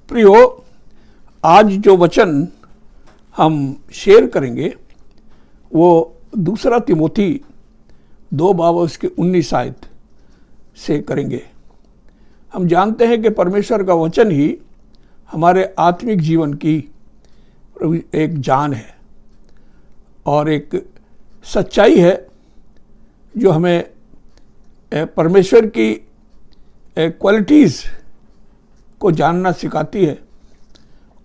प्रियो, आज जो वचन हम शेयर करेंगे वो दूसरा तिमोथी 2:19 से करेंगे। हम जानते हैं कि परमेश्वर का वचन ही हमारे आत्मिक जीवन की एक जान है और एक सच्चाई है जो हमें परमेश्वर की क्वालिटीज़ को जानना सिखाती है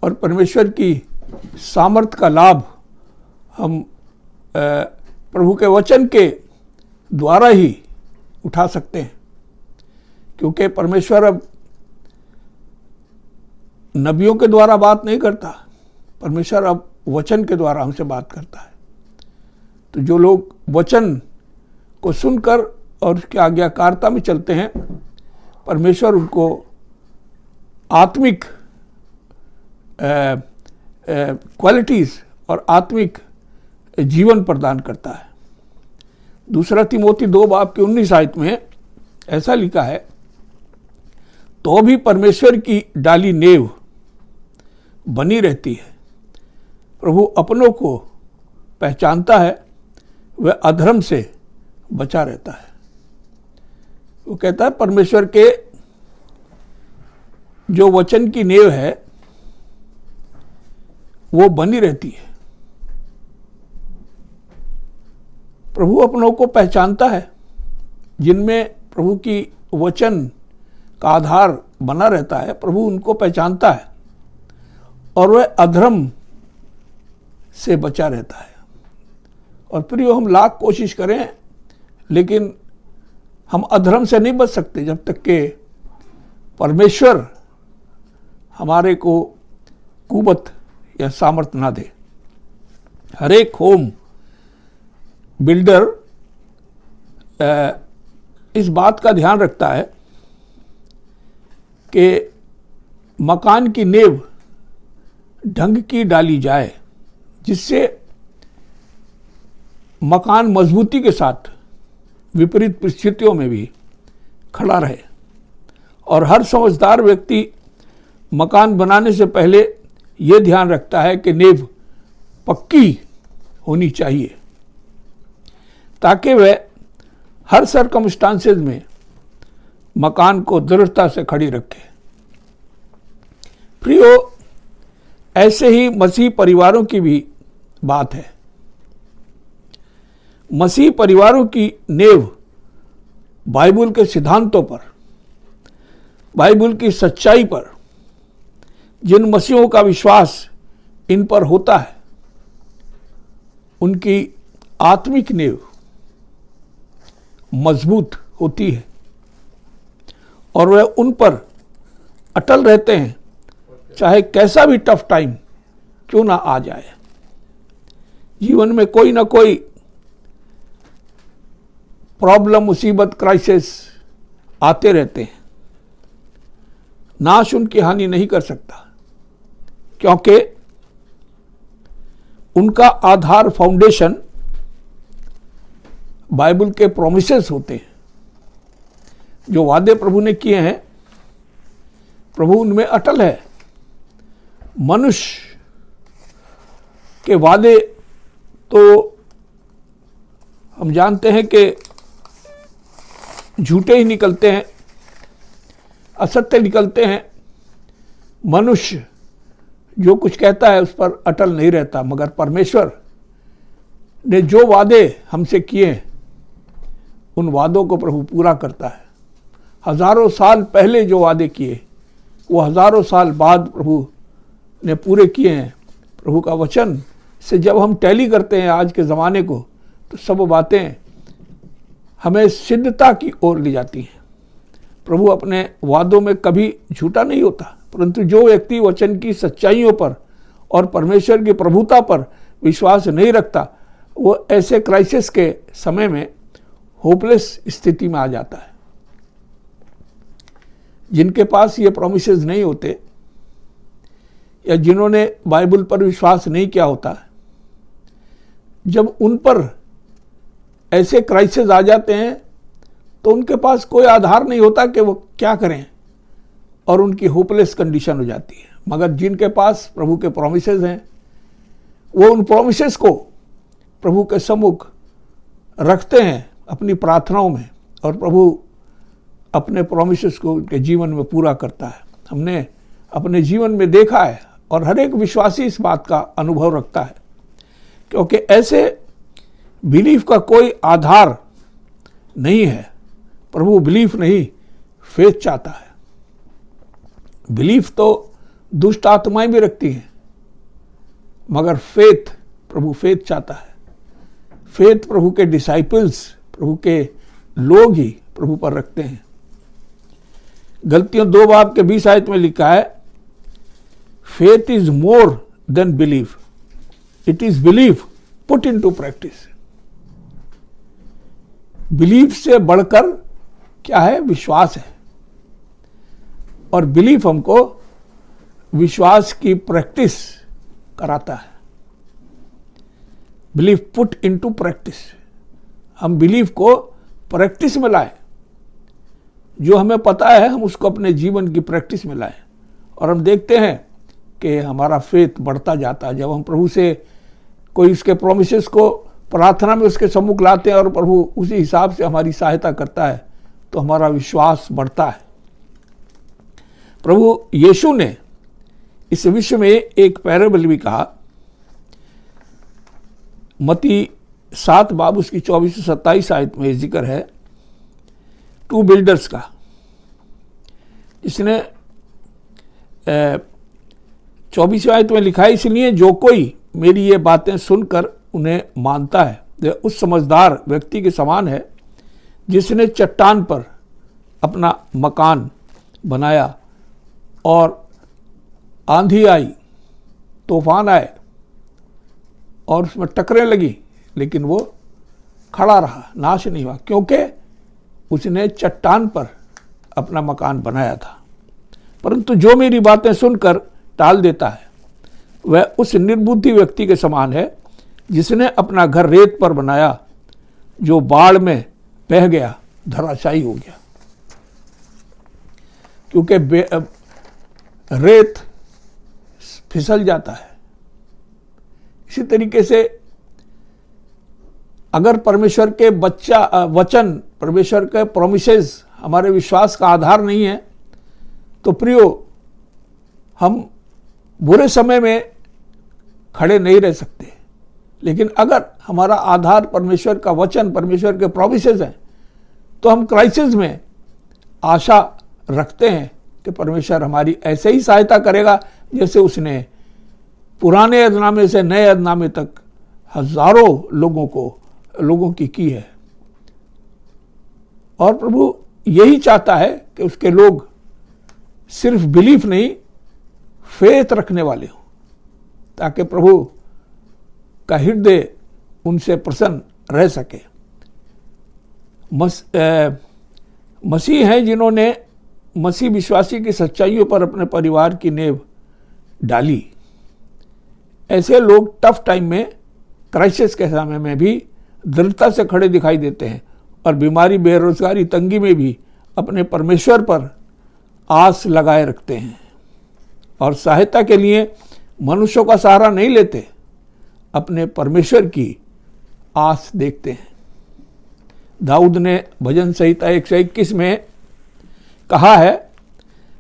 और परमेश्वर की सामर्थ का लाभ हम प्रभु के वचन के द्वारा ही उठा सकते हैं, क्योंकि परमेश्वर अब नबियों के द्वारा बात नहीं करता, परमेश्वर अब वचन के द्वारा हमसे बात करता है। तो जो लोग वचन को सुनकर और उसकी आज्ञाकारिता में चलते हैं, परमेश्वर उनको आत्मिक क्वालिटीज़ और आत्मिक जीवन प्रदान करता है। दूसरा तिमोथी 2:19 में ऐसा लिखा है, तो भी परमेश्वर की डाली नेव बनी रहती है, प्रभु अपनों को पहचानता है, वह अधर्म से बचा रहता है। वो कहता है परमेश्वर के जो वचन की नेव है वो बनी रहती है, प्रभु अपनों को पहचानता है, जिनमें प्रभु की वचन का आधार बना रहता है, प्रभु उनको पहचानता है और वह अधर्म से बचा रहता है। और प्रियो, हम लाख कोशिश करें लेकिन हम अधर्म से नहीं बच सकते जब तक कि परमेश्वर हमारे को कुवत या सामर्थ ना दे। हर एक होम बिल्डर इस बात का ध्यान रखता है कि मकान की नींव ढंग की डाली जाए, जिससे मकान मजबूती के साथ विपरीत परिस्थितियों में भी खड़ा रहे। और हर समझदार व्यक्ति मकान बनाने से पहले ये ध्यान रखता है कि नींव पक्की होनी चाहिए, ताकि वह हर सर्कमस्टांसेस में मकान को दृढ़ता से खड़ी रखे। प्रियो, ऐसे ही मसीह परिवारों की भी बात है। मसीह परिवारों की नींव बाइबल के सिद्धांतों पर, बाइबल की सच्चाई पर, जिन मसीहों का विश्वास इन पर होता है, उनकी आत्मिक नींव मजबूत होती है और वह उन पर अटल रहते हैं, चाहे कैसा भी टफ टाइम क्यों ना आ जाए। जीवन में कोई ना कोई प्रॉब्लम, मुसीबत, क्राइसिस आते रहते हैं। नाश उनकी हानि नहीं कर सकता, क्योंकि उनका आधार, फाउंडेशन बाइबल के प्रोमिसेस होते हैं। जो वादे प्रभु ने किए हैं, प्रभु उनमें अटल है। मनुष्य के वादे तो हम जानते हैं कि झूठे ही निकलते हैं, असत्य निकलते हैं। मनुष्य जो कुछ कहता है उस पर अटल नहीं रहता, मगर परमेश्वर ने जो वादे हमसे किए उन वादों को प्रभु पूरा करता है। हजारों साल पहले जो वादे किए वो हजारों साल बाद प्रभु ने पूरे किए हैं। प्रभु का वचन से जब हम टैली करते हैं आज के ज़माने को, तो सब बातें हमें सिद्धता की ओर ले जाती हैं। प्रभु अपने वादों में कभी झूठा नहीं होता, परंतु जो व्यक्ति वचन की सच्चाइयों पर और परमेश्वर की प्रभुता पर विश्वास नहीं रखता, वो ऐसे क्राइसिस के समय में होपलेस स्थिति में आ जाता है। जिनके पास ये प्रोमिसेस नहीं होते या जिन्होंने बाइबल पर विश्वास नहीं किया होता, जब उन पर ऐसे क्राइसिस आ जाते हैं तो उनके पास कोई आधार नहीं होता कि वो क्या करें और उनकी होपलेस कंडीशन हो जाती है। मगर जिनके पास प्रभु के प्रोमिसेस हैं वो उन प्रोमिसेस को प्रभु के सम्मुख रखते हैं अपनी प्रार्थनाओं में, और प्रभु अपने प्रोमिसेस को उनके जीवन में पूरा करता है। हमने अपने जीवन में देखा है और हर एक विश्वासी इस बात का अनुभव रखता है, क्योंकि ऐसे बिलीफ का कोई आधार नहीं है। प्रभु बिलीफ नहीं, फेथ चाहता है। बिलीफ तो दुष्ट आत्माएं भी रखती हैं, मगर फेथ, प्रभु फेथ चाहता है। फेथ प्रभु के डिसाइपल्स, प्रभु के लोग ही प्रभु पर रखते हैं। गलतियों 2 बाब के 20 आयत में लिखा है, faith is more than belief, it is belief put into practice. Belief से बढ़कर क्या है? विश्वास है, और बिलीफ हमको विश्वास की प्रैक्टिस कराता है। बिलीफ पुट इनटू प्रैक्टिस, हम बिलीफ को प्रैक्टिस में लाएं। जो हमें पता है हम उसको अपने जीवन की प्रैक्टिस में लाएं, और हम देखते हैं कि हमारा फेथ बढ़ता जाता है। जब हम प्रभु से कोई उसके प्रोमिसेस को प्रार्थना में उसके सम्मुख लाते हैं और प्रभु उसी हिसाब से हमारी सहायता करता है, तो हमारा विश्वास बढ़ता है। प्रभु यीशु ने इस विषय में एक पैराबल भी कहा। मत्ती 7 बाब उसकी 24 से 27 आयत में जिक्र है 2 बिल्डर्स का, जिसने 24 आयत में लिखा है, इसलिए जो कोई मेरी ये बातें सुनकर उन्हें मानता है वह उस समझदार व्यक्ति के समान है जिसने चट्टान पर अपना मकान बनाया, और आंधी आई, तूफान आए और उसमें टकरें लगी, लेकिन वो खड़ा रहा, नाश नहीं हुआ, क्योंकि उसने चट्टान पर अपना मकान बनाया था। परंतु जो मेरी बातें सुनकर टाल देता है वह उस निर्बुद्धि व्यक्ति के समान है जिसने अपना घर रेत पर बनाया, जो बाढ़ में बह गया, धराशायी हो गया। क्योंकि रेत फिसल जाता है। इसी तरीके से अगर परमेश्वर के वचन, परमेश्वर के प्रोमिसेस हमारे विश्वास का आधार नहीं है, तो प्रियो हम बुरे समय में खड़े नहीं रह सकते। लेकिन अगर हमारा आधार परमेश्वर का वचन, परमेश्वर के प्रोमिसेस हैं, तो हम क्राइसिस में आशा रखते हैं कि परमेश्वर हमारी ऐसे ही सहायता करेगा जैसे उसने पुराने अदनामे से नए अदनामे तक हजारों लोगों की है। और प्रभु यही चाहता है कि उसके लोग सिर्फ बिलीफ नहीं, फेथ रखने वाले हों, ताकि प्रभु का हृदय उनसे प्रसन्न रह सके। मसीह हैं जिन्होंने मसीह विश्वासी की सच्चाइयों पर अपने परिवार की नींव डाली। ऐसे लोग टफ टाइम में, क्राइसिस के समय में भी दृढ़ता से खड़े दिखाई देते हैं, और बीमारी, बेरोजगारी, तंगी में भी अपने परमेश्वर पर आस लगाए रखते हैं, और सहायता के लिए मनुष्यों का सहारा नहीं लेते, अपने परमेश्वर की आस देखते हैं। दाऊद ने भजन संहिता 121 में कहा है,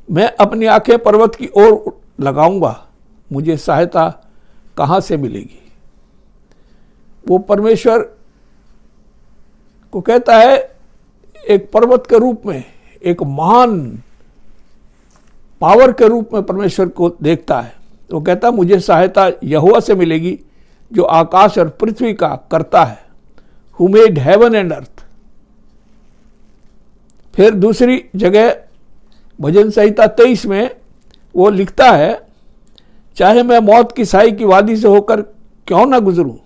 मैं अपनी आंखें पर्वत की ओर लगाऊंगा, मुझे सहायता कहां से मिलेगी। वो परमेश्वर को कहता है, एक पर्वत के रूप में, एक महान पावर के रूप में परमेश्वर को देखता है। वो कहता, मुझे सहायता यहोवा से मिलेगी जो आकाश और पृथ्वी का करता है, who made heaven and earth. फिर दूसरी जगह भजन संहिता 23 में वो लिखता है, चाहे मैं मौत की साई की वादी से होकर क्यों ना गुजरूं,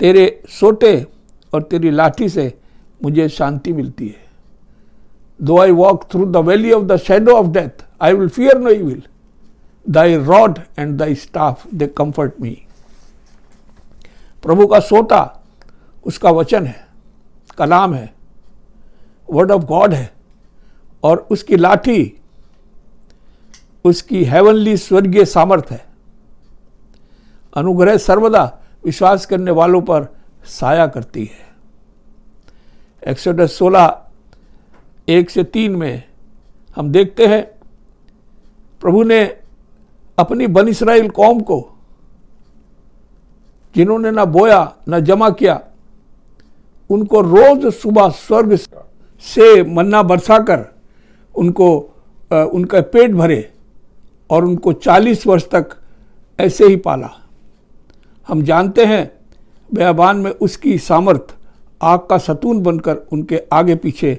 तेरे सोटे और तेरी लाठी से मुझे शांति मिलती है। Though I walk through the valley of the shadow of death, I will fear no evil, thy rod and thy staff they comfort me. प्रभु का सोटा उसका वचन है, कलाम है, वर्ड ऑफ गॉड है, और उसकी लाठी उसकी हेवनली स्वर्गीय सामर्थ है। अनुग्रह सर्वदा विश्वास करने वालों पर साया करती है। एक्सोडस 16:1-3 में हम देखते हैं प्रभु ने अपनी बन इस्राएल कौम को, जिन्होंने ना बोया ना जमा किया, उनको रोज सुबह स्वर्ग से मन्ना बरसाकर उनको उनका पेट भरे और उनको 40 वर्ष तक ऐसे ही पाला। हम जानते हैं बेयाबान में उसकी सामर्थ आग का सतून बनकर उनके आगे पीछे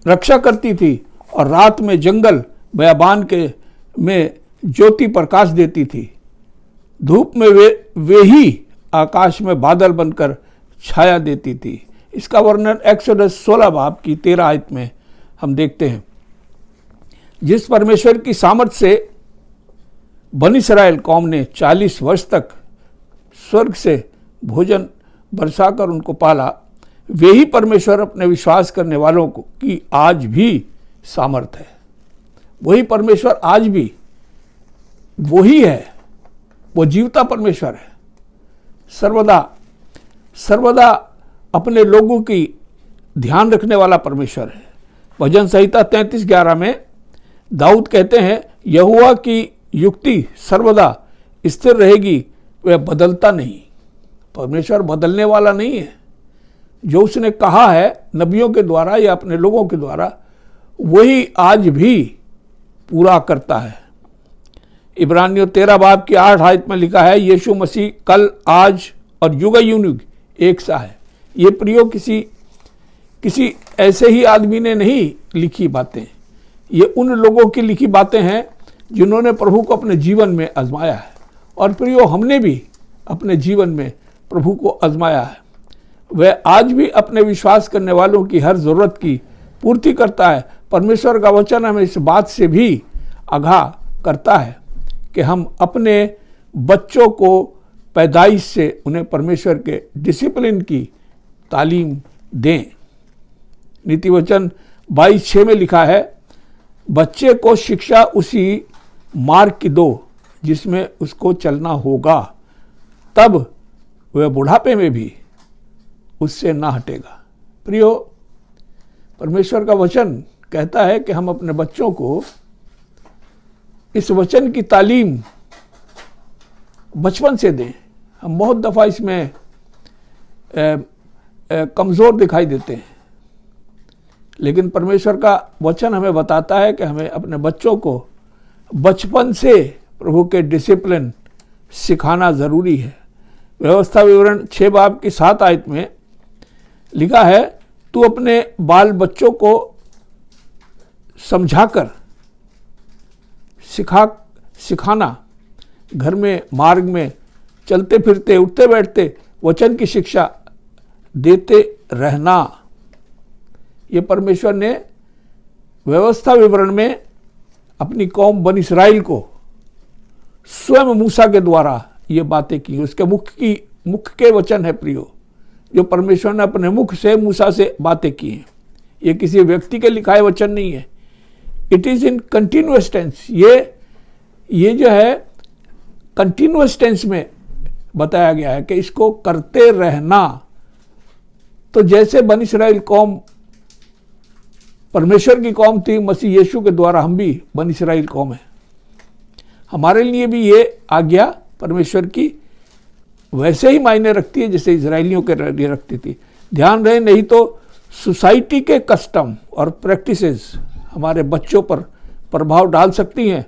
रक्षा करती थी और रात में जंगल बेयाबान के में ज्योति प्रकाश देती थी। धूप में वे ही आकाश में बादल बनकर छाया देती थी। इसका वर्णन एक्सोडस 16 बाब की 13 आयत में हम देखते हैं। जिस परमेश्वर की सामर्थ से बन इस्राएल कौम ने 40 वर्ष तक स्वर्ग से भोजन बरसाकर उनको पाला, वे ही परमेश्वर अपने विश्वास करने वालों को की आज भी सामर्थ है। वही परमेश्वर आज भी वही है, वो जीवता परमेश्वर है। सर्वदा अपने लोगों की ध्यान रखने वाला परमेश्वर है। भजन संहिता 33:11 में दाऊद कहते हैं, यहोवा की युक्ति सर्वदा स्थिर रहेगी, वह बदलता नहीं। परमेश्वर बदलने वाला नहीं है। जो उसने कहा है नबियों के द्वारा या अपने लोगों के द्वारा, वही आज भी पूरा करता है। इब्रानियों 13 बाब की 8 आयत में लिखा है, यीशु मसीह कल, आज और युग एक सा है। ये प्रियो किसी ऐसे ही आदमी ने नहीं लिखी बातें, ये उन लोगों की लिखी बातें हैं जिन्होंने प्रभु को अपने जीवन में आजमाया है। और प्रियो, हमने भी अपने जीवन में प्रभु को आजमाया है। वह आज भी अपने विश्वास करने वालों की हर जरूरत की पूर्ति करता है। परमेश्वर का वचन हमें इस बात से भी आगाह करता है कि हम अपने बच्चों को पैदाइश से उन्हें परमेश्वर के डिसिप्लिन की तालीम दें। नीति वचन 22:6 में लिखा है, बच्चे को शिक्षा उसी मार्ग की दो जिसमें उसको चलना होगा, तब वह बुढ़ापे में भी उससे ना हटेगा। प्रियो, परमेश्वर का वचन कहता है कि हम अपने बच्चों को इस वचन की तालीम बचपन से दें। हम बहुत दफ़ा इसमें कमज़ोर दिखाई देते हैं, लेकिन परमेश्वर का वचन हमें बताता है कि हमें अपने बच्चों को बचपन से प्रभु के डिसिप्लिन सिखाना ज़रूरी है। व्यवस्था विवरण 6 बाब की 7 आयत में लिखा है, तू अपने बाल बच्चों को समझाकर सिखाना, घर में, मार्ग में चलते फिरते, उठते बैठते वचन की शिक्षा देते रहना। ये परमेश्वर ने व्यवस्था विवरण में अपनी कौम बन इस्राएल को स्वयं मूसा के द्वारा ये बातें की। उसके मुख के वचन है प्रियो, जो परमेश्वर ने अपने मुख से मूसा से बातें की हैं। ये किसी व्यक्ति के लिखाए वचन नहीं है। It is in continuous tense. ये जो है कंटिन्यूअस टेंस में बताया गया है कि इसको करते रहना। तो जैसे बन इस्राएल कौम परमेश्वर की कौम थी, मसीह यीशु के द्वारा हम भी बन इस्राएल कौम है। हमारे लिए भी ये आज्ञा परमेश्वर की वैसे ही मायने रखती है जैसे इजरायलियों के लिए रखती थी। ध्यान रहे, नहीं तो सोसाइटी के कस्टम और प्रैक्टिसेस हमारे बच्चों पर प्रभाव डाल सकती हैं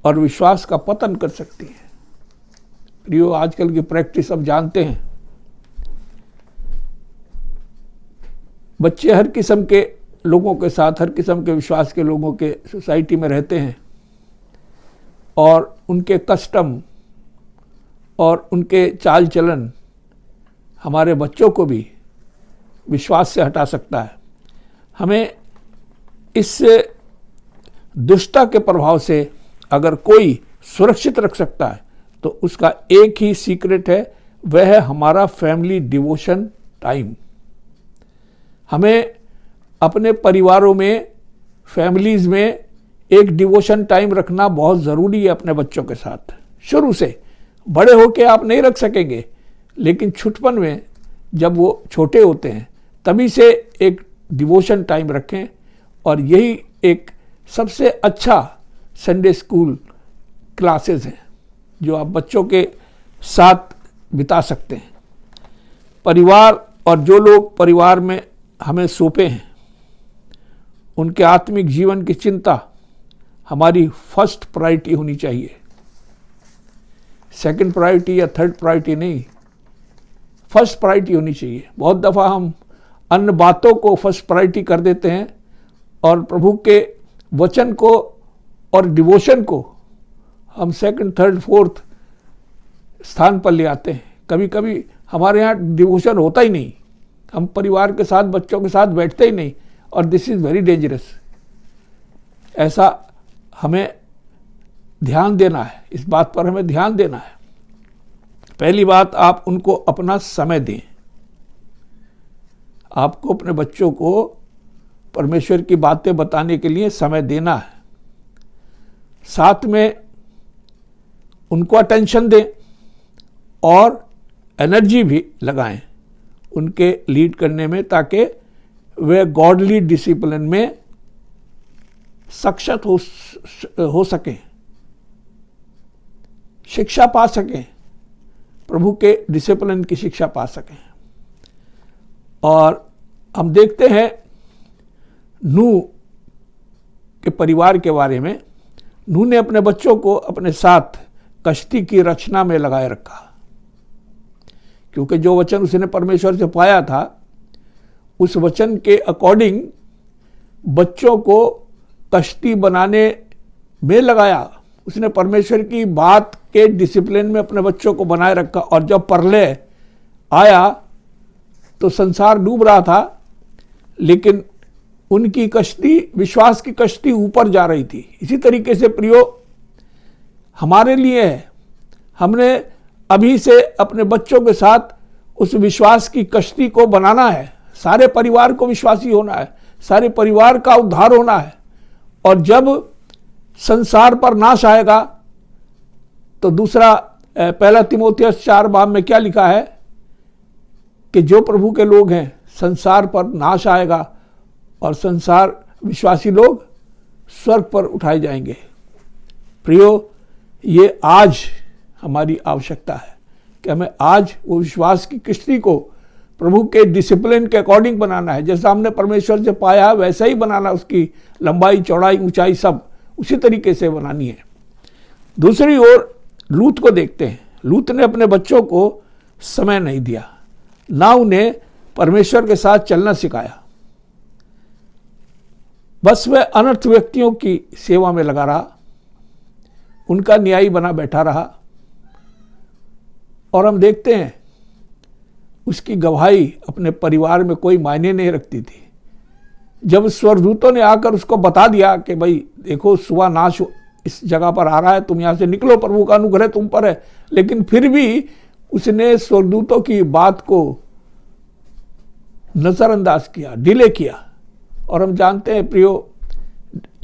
और विश्वास का पतन कर सकती हैं। प्रियो, आजकल की प्रैक्टिस अब जानते हैं, बच्चे हर किस्म के लोगों के साथ, हर किस्म के विश्वास के लोगों के सोसाइटी में रहते हैं और उनके कस्टम और उनके चाल चलन हमारे बच्चों को भी विश्वास से हटा सकता है। हमें इस दुष्टता के प्रभाव से अगर कोई सुरक्षित रख सकता है तो उसका एक ही सीक्रेट है, वह है हमारा फैमिली डिवोशन टाइम। हमें अपने परिवारों में, फैमिलीज़ में एक डिवोशन टाइम रखना बहुत ज़रूरी है अपने बच्चों के साथ शुरू से। बड़े होके आप नहीं रख सकेंगे, लेकिन छुटपन में जब वो छोटे होते हैं तभी से एक डिवोशन टाइम रखें। और यही एक सबसे अच्छा संडे स्कूल क्लासेस हैं जो आप बच्चों के साथ बिता सकते हैं। परिवार और जो लोग परिवार में हमें सौंपे हैं उनके आत्मिक जीवन की चिंता हमारी फर्स्ट प्रायोरिटी होनी चाहिए, सेकंड प्रायोरिटी या थर्ड प्रायोरिटी नहीं, फर्स्ट प्रायोरिटी होनी चाहिए। बहुत दफ़ा हम अन्य बातों को फर्स्ट प्रायोरिटी कर देते हैं और प्रभु के वचन को और डिवोशन को हम सेकंड, थर्ड, फोर्थ स्थान पर ले आते हैं। कभी कभी हमारे यहाँ डिवोशन होता ही नहीं, हम परिवार के साथ बच्चों के साथ बैठते ही नहीं, और दिस इज़ वेरी डेंजरस। ऐसा हमें ध्यान देना है, इस बात पर हमें ध्यान देना है। पहली बात, आप उनको अपना समय दें। आपको अपने बच्चों को परमेश्वर की बातें बताने के लिए समय देना है। साथ में उनको अटेंशन दें और एनर्जी भी लगाएं उनके लीड करने में, ताकि वे गॉडली डिसिप्लिन में सक्षम हो सकें, शिक्षा पा सकें, प्रभु के डिसिप्लिन की शिक्षा पा सकें। और हम देखते हैं नूह के परिवार के बारे में। नूह ने अपने बच्चों को अपने साथ कश्ती की रचना में लगाए रखा, क्योंकि जो वचन उसने परमेश्वर से पाया था उस वचन के अकॉर्डिंग बच्चों को कश्ती बनाने में लगाया। उसने परमेश्वर की बात के डिसिप्लिन में अपने बच्चों को बनाए रखा। और जब प्रलय आया तो संसार डूब रहा था, लेकिन उनकी कश्ती, विश्वास की कश्ती ऊपर जा रही थी। इसी तरीके से प्रियो हमारे लिए है, हमने अभी से अपने बच्चों के साथ उस विश्वास की कश्ती को बनाना है। सारे परिवार को विश्वासी होना है, सारे परिवार का उद्धार होना है। और जब संसार पर नाश आएगा तो दूसरा पहला तीमुथियुस 4 में क्या लिखा है कि जो प्रभु के लोग हैं संसार पर नाश आएगा और संसार विश्वासी लोग स्वर्ग पर उठाए जाएंगे। प्रियो, ये आज हमारी आवश्यकता है कि हमें आज वो विश्वास की किश्ती को प्रभु के डिसिप्लिन के अकॉर्डिंग बनाना है। जैसा हमने परमेश्वर से पाया वैसा ही बनाना, उसकी लंबाई, चौड़ाई, ऊंचाई सब उसी तरीके से बनानी है। दूसरी ओर लूत को देखते हैं। लूत ने अपने बच्चों को समय नहीं दिया, ना उन्हें परमेश्वर के साथ चलना सिखाया। बस वह अनर्थ व्यक्तियों की सेवा में लगा रहा, उनका न्यायी बना बैठा रहा। और हम देखते हैं उसकी गवाही अपने परिवार में कोई मायने नहीं रखती थी। जब स्वर्गदूतों ने आकर उसको बता दिया कि भाई देखो सुबह नाश इस जगह पर आ रहा है, तुम यहाँ से निकलो, प्रभु का अनुग्रह तुम पर है, लेकिन फिर भी उसने स्वर्गदूतों की बात को नज़रअंदाज किया, डिले किया। और हम जानते हैं प्रियो,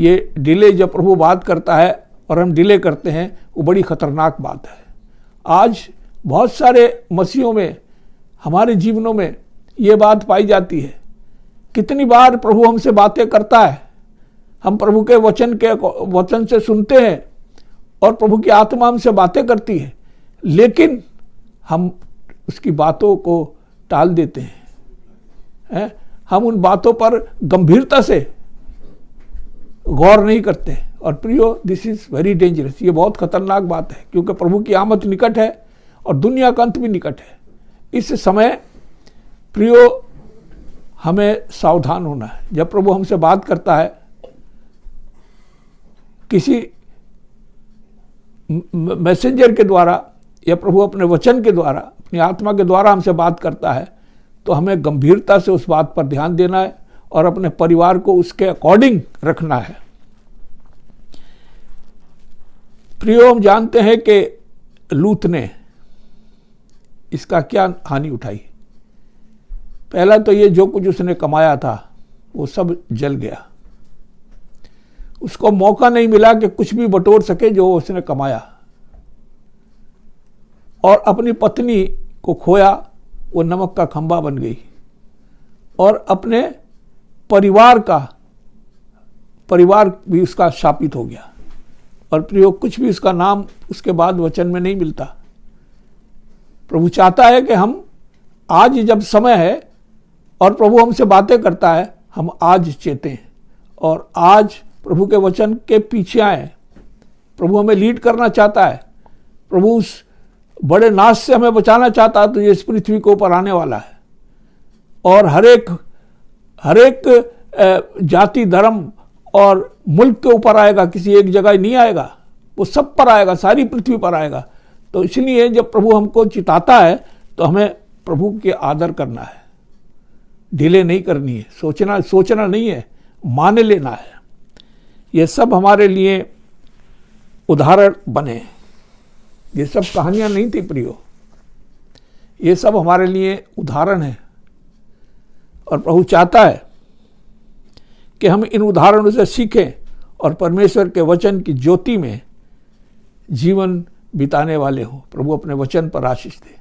ये डिले जब प्रभु बात करता है और हम डिले करते हैं, वो बड़ी खतरनाक बात है। आज बहुत सारे मसीहों में, हमारे जीवनों में ये बात पाई जाती है। कितनी बार प्रभु हमसे बातें करता है, हम प्रभु के वचन से सुनते हैं और प्रभु की आत्मा हमसे बातें करती है, लेकिन हम उसकी बातों को टाल देते हैं। हम उन बातों पर गंभीरता से गौर नहीं करते। और प्रियो, दिस इज वेरी डेंजरस। ये बहुत खतरनाक बात है, क्योंकि प्रभु की आमद निकट है और दुनिया का अंत भी निकट है। इस समय प्रियो हमें सावधान होना है। जब प्रभु हमसे बात करता है, किसी मैसेंजर के द्वारा या प्रभु अपने वचन के द्वारा, अपनी आत्मा के द्वारा हमसे बात करता है, तो हमें गंभीरता से उस बात पर ध्यान देना है और अपने परिवार को उसके अकॉर्डिंग रखना है। प्रियो, हम जानते हैं कि लूत ने इसका क्या हानि उठाई। पहला तो ये, जो कुछ उसने कमाया था वो सब जल गया। उसको मौका नहीं मिला कि कुछ भी बटोर सके जो उसने कमाया, और अपनी पत्नी को खोया, वो नमक का खंभा बन गई, और अपने परिवार भी उसका शापित हो गया। और प्रयोग कुछ भी उसका नाम उसके बाद वचन में नहीं मिलता। प्रभु चाहता है कि हम आज जब समय है और प्रभु हमसे बातें करता है, हम आज चेतें और आज प्रभु के वचन के पीछे आए। प्रभु हमें लीड करना चाहता है, प्रभु उस बड़े नाश से हमें बचाना चाहता है, तो ये इस पृथ्वी के ऊपर आने वाला है और हर एक जाति, धर्म और मुल्क के ऊपर आएगा, किसी एक जगह नहीं आएगा, वो सब पर आएगा, सारी पृथ्वी पर आएगा। तो इसलिए जब प्रभु हमको चिताता है तो हमें प्रभु के आदर करना है, डिले नहीं करनी है, सोचना नहीं है, मान लेना है। ये सब हमारे लिए उदाहरण बने। ये सब कहानियां नहीं थी प्रियो, ये सब हमारे लिए उदाहरण है। और प्रभु चाहता है कि हम इन उदाहरणों से सीखें और परमेश्वर के वचन की ज्योति में जीवन बिताने वाले हों। प्रभु अपने वचन पर आशीष दे।